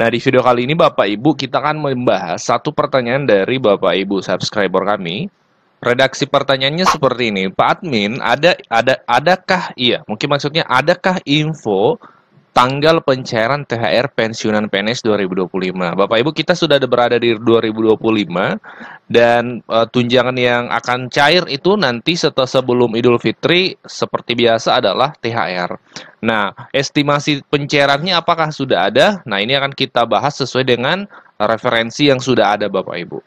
Nah, di video kali ini Bapak Ibu kita akan membahas satu pertanyaan dari Bapak Ibu subscriber kami. Redaksi pertanyaannya seperti ini, Pak Admin, mungkin maksudnya adakah info tanggal pencairan THR pensiunan PNS 2025? Bapak Ibu, kita sudah berada di 2025 dan tunjangan yang akan cair itu nanti sebelum Idul Fitri seperti biasa adalah THR. Nah, estimasi pencairannya apakah sudah ada? Nah, ini akan kita bahas sesuai dengan referensi yang sudah ada Bapak Ibu.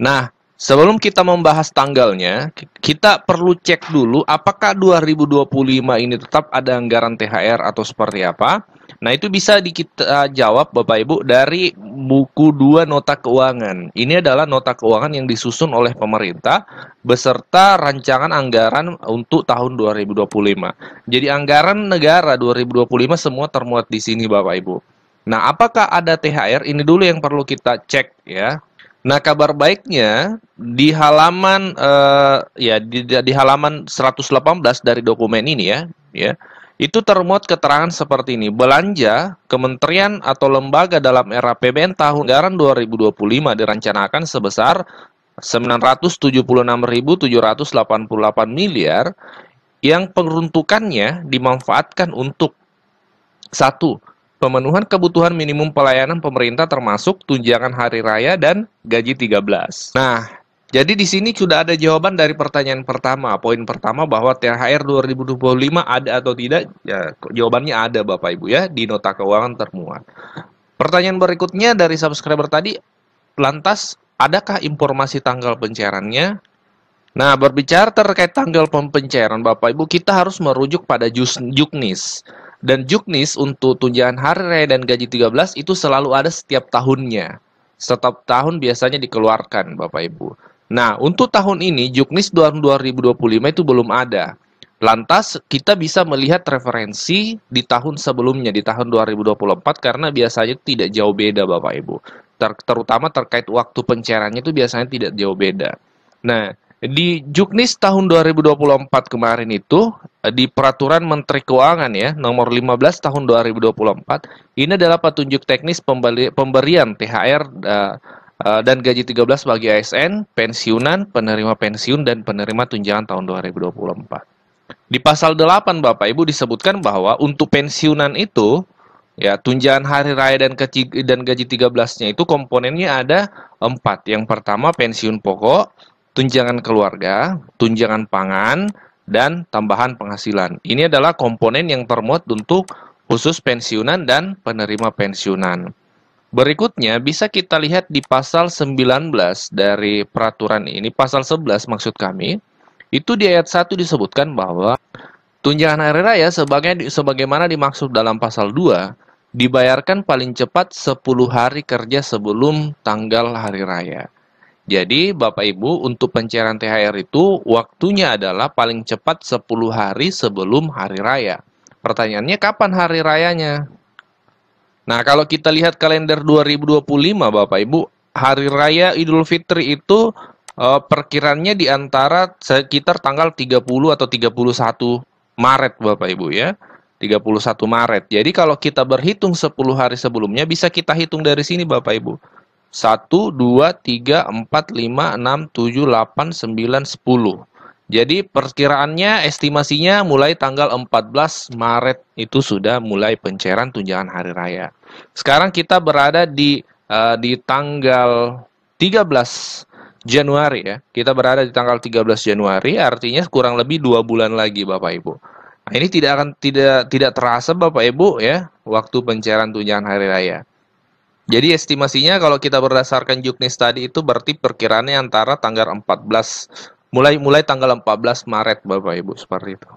Nah, sebelum kita membahas tanggalnya, kita perlu cek dulu apakah 2025 ini tetap ada anggaran THR atau seperti apa. Nah, itu bisa kita jawab Bapak Ibu dari buku 2 nota keuangan. Ini adalah nota keuangan yang disusun oleh pemerintah beserta rancangan anggaran untuk tahun 2025. Jadi anggaran negara 2025 semua termuat di sini Bapak Ibu. Nah, apakah ada THR? Ini dulu yang perlu kita cek ya. Nah, kabar baiknya di halaman di halaman 118 dari dokumen ini ya. Itu termuat keterangan seperti ini. Belanja kementerian atau lembaga dalam era APBN tahun anggaran 2025 direncanakan sebesar 976.788 miliar yang peruntukannya dimanfaatkan untuk 1. Pemenuhan kebutuhan minimum pelayanan pemerintah termasuk tunjangan hari raya dan gaji 13. Nah, jadi di sini sudah ada jawaban dari pertanyaan pertama. Poin pertama bahwa THR 2025 ada atau tidak? Ya, jawabannya ada Bapak Ibu ya, di nota keuangan termuat. Pertanyaan berikutnya dari subscriber tadi, lantas adakah informasi tanggal pencairannya? Nah, berbicara terkait tanggal pencairan Bapak Ibu, kita harus merujuk pada Juknis. Dan Juknis untuk tunjangan hari raya dan gaji 13 itu selalu ada setiap tahunnya. Setiap tahun biasanya dikeluarkan Bapak Ibu. Nah, untuk tahun ini Juknis 2025 itu belum ada. Lantas kita bisa melihat referensi di tahun sebelumnya, di tahun 2024, karena biasanya tidak jauh beda Bapak Ibu. Terutama terkait waktu pencairannya itu biasanya tidak jauh beda. Nah, di Juknis tahun 2024 kemarin itu, di Peraturan Menteri Keuangan ya, nomor 15 tahun 2024, ini adalah petunjuk teknis pemberian THR dan gaji 13 bagi ASN, pensiunan, penerima pensiun, dan penerima tunjangan tahun 2024. Di pasal 8 Bapak Ibu disebutkan bahwa untuk pensiunan itu, ya tunjangan hari raya dan gaji 13-nya itu komponennya ada 4. Yang pertama pensiun pokok, tunjangan keluarga, tunjangan pangan, dan tambahan penghasilan. Ini adalah komponen yang termuat untuk khusus pensiunan dan penerima pensiunan. Berikutnya bisa kita lihat di pasal 19 dari peraturan ini, pasal 11 maksud kami, itu di ayat 1 disebutkan bahwa tunjangan hari raya sebagaimana dimaksud dalam pasal 2 dibayarkan paling cepat 10 hari kerja sebelum tanggal hari raya. Jadi Bapak Ibu untuk pencairan THR itu waktunya adalah paling cepat 10 hari sebelum hari raya. Pertanyaannya kapan hari rayanya? Nah, kalau kita lihat kalender 2025 Bapak Ibu, hari raya Idul Fitri itu perkiraannya di antara sekitar tanggal 30 atau 31 Maret Bapak Ibu ya. 31 Maret. Jadi kalau kita berhitung 10 hari sebelumnya bisa kita hitung dari sini Bapak Ibu. 1, 2, 3, 4, 5, 6, 7, 8, 9, 10. Jadi perkiraannya estimasinya mulai tanggal 14 Maret itu sudah mulai pencairan tunjangan hari raya. Sekarang kita berada di tanggal 13 Januari ya. Kita berada di tanggal 13 Januari, artinya kurang lebih 2 bulan lagi Bapak Ibu. Nah, ini tidak terasa Bapak Ibu ya waktu pencairan tunjangan hari raya. Jadi estimasinya kalau kita berdasarkan Juknis tadi itu berarti perkiraannya antara tanggal 14 mulai tanggal 14 Maret Bapak Ibu seperti itu.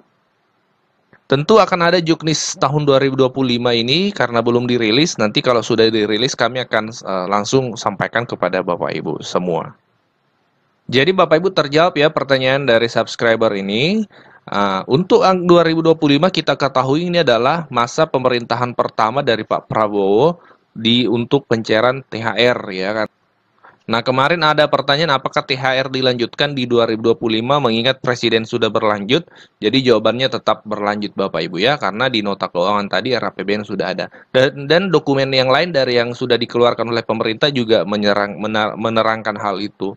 Tentu akan ada Juknis tahun 2025 ini karena belum dirilis. Nanti kalau sudah dirilis kami akan langsung sampaikan kepada Bapak Ibu semua. Jadi Bapak Ibu terjawab ya pertanyaan dari subscriber ini. Untuk 2025 kita ketahui ini adalah masa pemerintahan pertama dari Pak Prabowo untuk pencairan THR ya kan. Nah, kemarin ada pertanyaan apakah THR dilanjutkan di 2025 mengingat Presiden sudah berlanjut. Jadi jawabannya tetap berlanjut Bapak Ibu ya, karena di nota keuangan tadi RAPBN sudah ada. Dan dokumen yang lain dari yang sudah dikeluarkan oleh pemerintah juga menerangkan hal itu.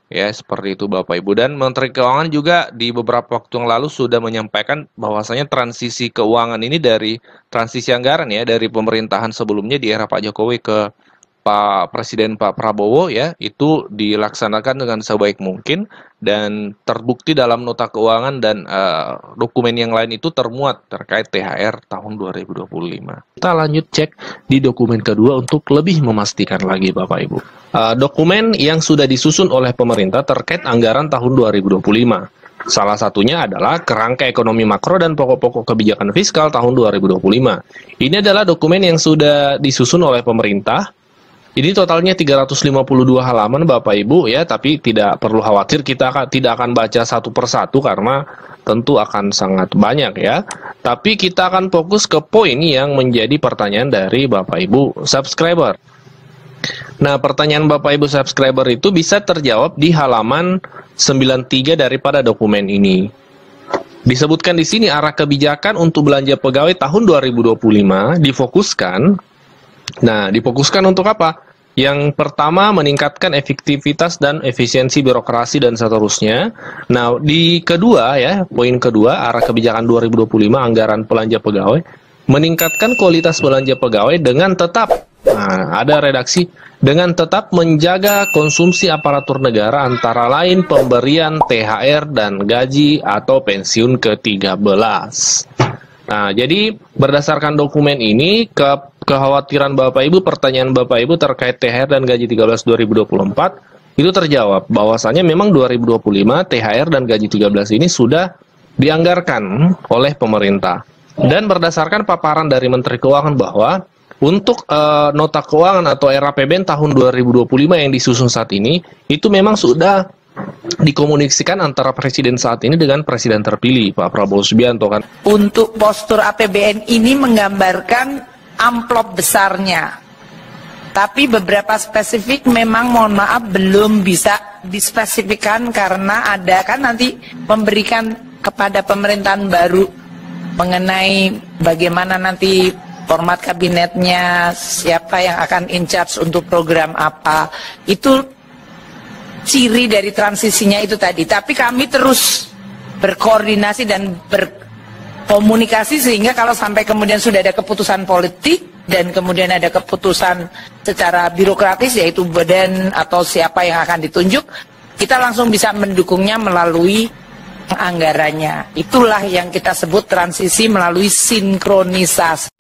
Ya, seperti itu Bapak Ibu. Dan Menteri Keuangan juga di beberapa waktu yang lalu sudah menyampaikan bahwasanya transisi keuangan ini dari transisi anggaran ya, dari pemerintahan sebelumnya di era Pak Jokowi ke Pak Presiden Pak Prabowo ya, itu dilaksanakan dengan sebaik mungkin dan terbukti dalam nota keuangan dan dokumen yang lain itu termuat terkait THR tahun 2025. Kita lanjut cek di dokumen kedua untuk lebih memastikan lagi Bapak Ibu. Dokumen yang sudah disusun oleh pemerintah terkait anggaran tahun 2025. Salah satunya adalah Kerangka Ekonomi Makro dan Pokok-pokok Kebijakan Fiskal tahun 2025. Ini adalah dokumen yang sudah disusun oleh pemerintah. Ini totalnya 352 halaman Bapak Ibu ya, tapi tidak perlu khawatir kita tidak akan baca satu persatu karena tentu akan sangat banyak ya. Tapi kita akan fokus ke poin yang menjadi pertanyaan dari Bapak Ibu subscriber. Nah, pertanyaan Bapak Ibu subscriber itu bisa terjawab di halaman 93 daripada dokumen ini. Disebutkan di sini arah kebijakan untuk belanja pegawai tahun 2025 difokuskan. Nah, difokuskan untuk apa? Yang pertama, meningkatkan efektivitas dan efisiensi birokrasi dan seterusnya. Nah, di kedua ya, poin kedua, arah kebijakan 2025 anggaran belanja pegawai, meningkatkan kualitas belanja pegawai dengan tetap, nah, ada redaksi, dengan tetap menjaga konsumsi aparatur negara antara lain pemberian THR dan gaji atau pensiun ke-13. Nah, jadi berdasarkan dokumen ini, kekhawatiran Bapak Ibu, pertanyaan Bapak Ibu terkait THR dan gaji 13 2024 itu terjawab bahwasanya memang 2025 THR dan gaji 13 ini sudah dianggarkan oleh pemerintah. Dan berdasarkan paparan dari Menteri Keuangan bahwa untuk nota keuangan atau RAPBN tahun 2025 yang disusun saat ini itu memang sudah dikomunikasikan antara presiden saat ini dengan presiden terpilih Pak Prabowo Subianto kan. Untuk postur APBN ini menggambarkan amplop besarnya. Tapi beberapa spesifik memang mohon maaf belum bisa dispesifikkan karena ada kan nanti memberikan kepada pemerintahan baru mengenai bagaimana nanti format kabinetnya, siapa yang akan in charge untuk program apa. Itu ciri dari transisinya itu tadi. Tapi kami terus berkoordinasi dan berkomunikasi sehingga kalau sampai kemudian sudah ada keputusan politik dan kemudian ada keputusan secara birokratis yaitu badan atau siapa yang akan ditunjuk, kita langsung bisa mendukungnya melalui anggarannya. Itulah yang kita sebut transisi melalui sinkronisasi.